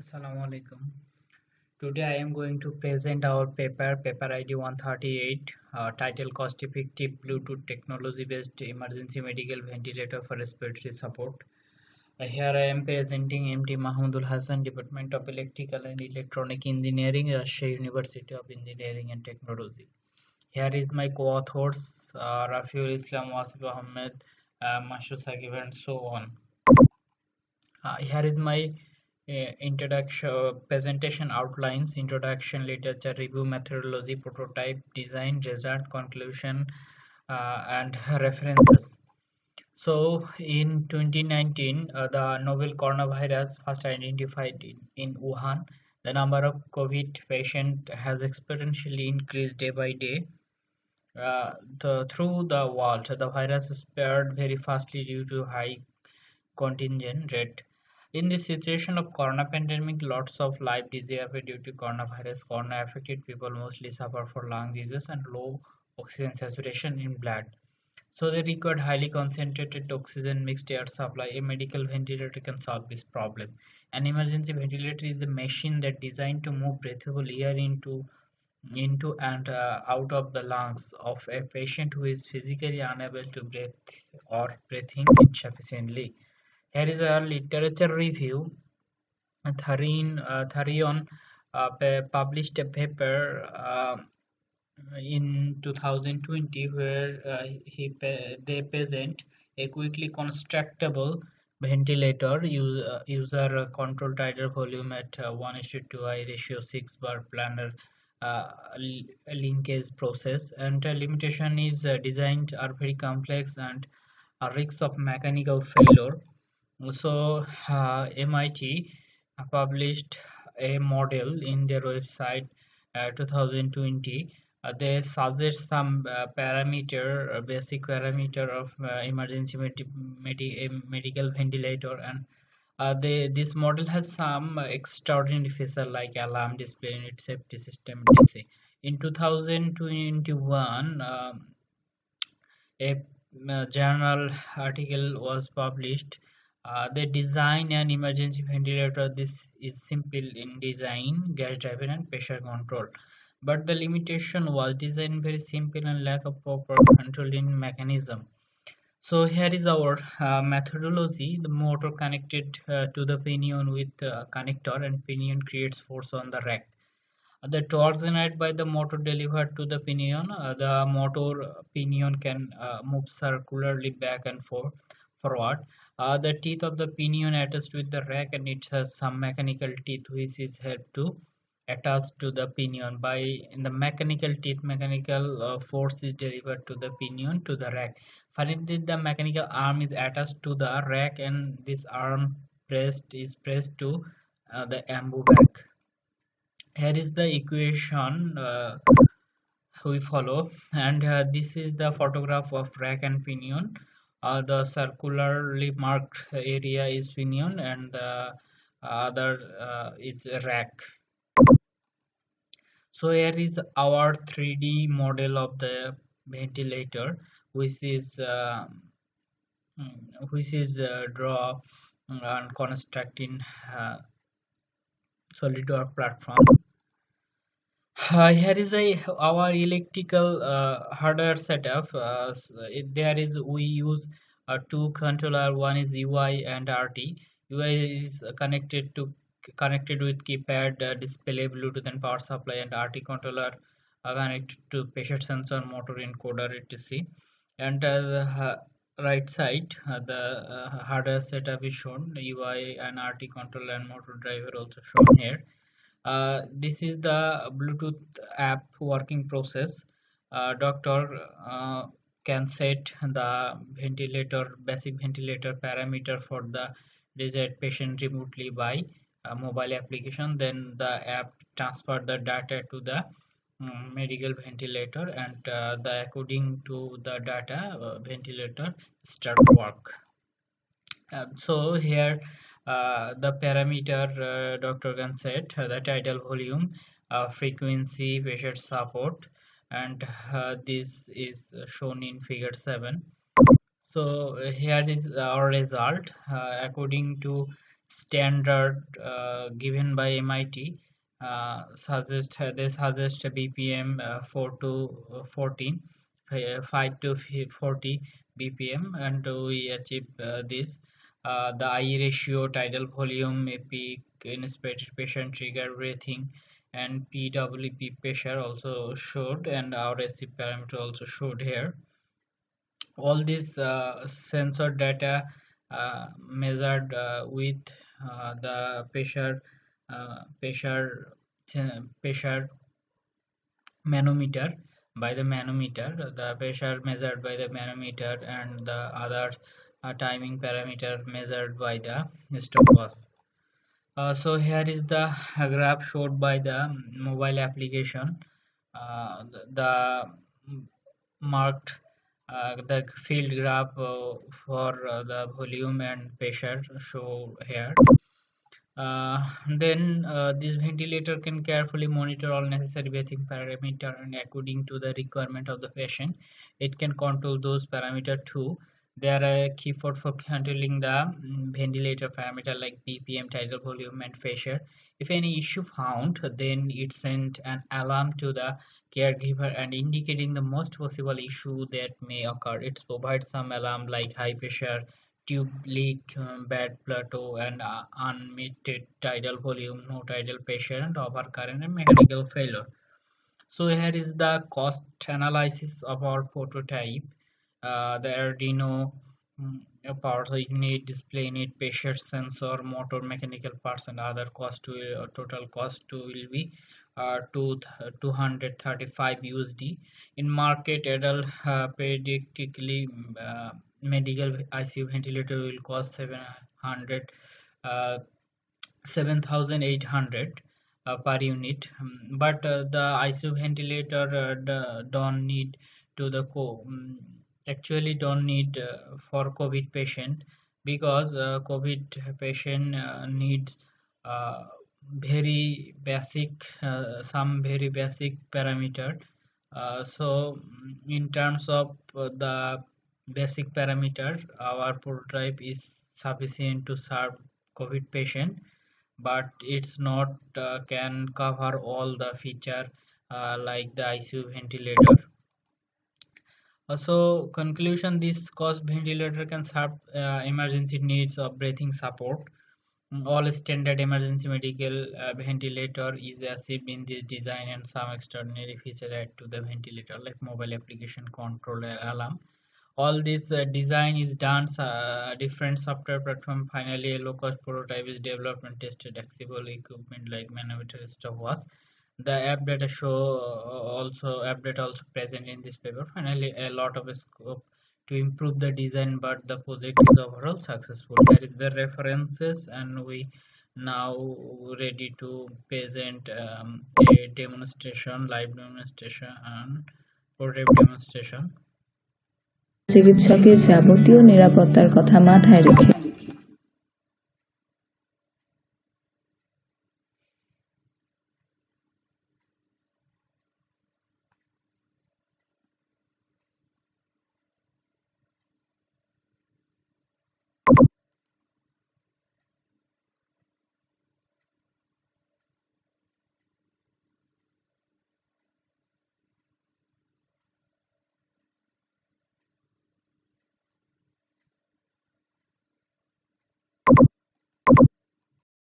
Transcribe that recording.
Assalamu alaikum. Today I am going to present our paper ID 138, title Cost Effective Bluetooth Technology Based Emergency Medical Ventilator for Respiratory Support. Here I am presenting MT Mahmudul Hassan, Department of Electrical and Electronic Engineering, Rajshahi University of Engineering and Technology. Here is my co-authors, Rafiul Islam, Wasif Ahmed, Mashu Sakib, and so on. Here is my introduction presentation outlines: introduction, literature review, methodology, prototype, design, result, conclusion, and references. So in 2019, the novel coronavirus first identified in Wuhan. The number of COVID patients has exponentially increased day by day. Through the world, the virus spread very fastly due to high contingent rate. In this situation of corona pandemic, lots of life disappeared due to coronavirus. Corona affected people mostly suffer from lung disease and low oxygen saturation in blood. So they required highly concentrated oxygen mixed air supply. A medical ventilator can solve this problem. An emergency ventilator is a machine that designed to move breathable air into and out of the lungs of a patient who is physically unable to breathe or breathing insufficiently. Here is a literature review. Tharion published a paper in 2020 where they present a quickly constructible ventilator user control tidal volume at 1:2 I ratio 6 bar planar linkage process, and limitation is designed are very complex and a risk of mechanical failure. So MIT published a model in their website 2020. They suggest some basic parameter of emergency medical ventilator, and this model has some extraordinary feature like alarm display in its safety system, etc. In 2021, a journal article was published. They design an emergency ventilator. This is simple in design, gas driven and pressure control. But the limitation was design very simple and lack of proper controlling mechanism. So here is our methodology. The motor connected to the pinion with connector, and pinion creates force on the rack. The torque generated by the motor delivered to the pinion. The motor pinion can move circularly back and forward. The teeth of the pinion attached with the rack, and it has some mechanical teeth which is helped to attach to the pinion. By in the mechanical teeth, mechanical force is delivered to the pinion to the rack. Finally, the mechanical arm is attached to the rack, and this arm pressed to the ambu rack. Here is the equation we follow, and this is the photograph of rack and pinion. The circularly marked area is pinion, and the other is rack. So here is our 3D model of the ventilator, which is draw and construct in SolidWorks platform. Here is our electrical hardware setup. There is we use two controller. One is UI and RT. UI is connected with keypad, display, Bluetooth, and power supply, and RT controller connected to pressure sensor, motor encoder, etc. And the right side, the hardware setup is shown. UI and RT controller and motor driver also shown here. This is the Bluetooth app working process. Doctor can set the basic ventilator parameter for the desired patient remotely by mobile application. Then the app transfer the data to the medical ventilator, and according to the data, ventilator start work. So here the parameter doctor can set the tidal volume, frequency, pressure support, and this is shown in figure 7. So here is our result according to standard given by MIT they suggest a BPM 4 to 14, 5 to 40 BPM, and we achieve this. The I ratio, tidal volume, epic, inspected patient trigger breathing, and PWP pressure also showed, and our SC parameter also showed here. All these sensor data measured with the pressure pressure manometer by the manometer, the pressure measured by the manometer, and the other timing parameter measured by the stopwatch. So here is the graph showed by the mobile application. The marked the field graph for the volume and pressure show here. Then this ventilator can carefully monitor all necessary breathing parameter, and according to the requirement of the patient, it can control those parameter too. There are a keyboard for controlling the ventilator parameter like BPM, tidal volume, and pressure. If any issue found, then it sent an alarm to the caregiver and indicating the most possible issue that may occur. It provides some alarm like high pressure, tube leak, bad plateau, and unmeted tidal volume, no tidal pressure, and overcurrent and mechanical failure. So here is the cost analysis of our prototype. The Arduino power unit, display unit, pressure sensor, motor, mechanical parts, and other cost total cost will be 235 USD. In market, adult predictably medical ICU ventilator will cost 700 uh, 7,800 per unit. But the ICU ventilator don't need to the actually don't need for COVID patient, because COVID patient needs uh, very basic some very basic parameter. So in terms of the basic parameter, our prototype is sufficient to serve COVID patient, but it's not can cover all the feature like the ICU ventilator. So conclusion, this cost ventilator can serve emergency needs of breathing support. All standard emergency medical ventilator is achieved in this design, and some extraordinary feature add to the ventilator like mobile application control alarm. All this design is done different software platform. Finally, a low-cost prototype is developed and tested. Accessible equipment like manometer, stopwatch. The app data show app data also present in this paper. Finally, a lot of scope to improve the design, but the project is overall successful. That is the references, and we now ready to present a demonstration, live demonstration, and prototype demonstration. চিকিৎসকের যাবতীয় নিরাপত্তার কথা মাথায় রেখে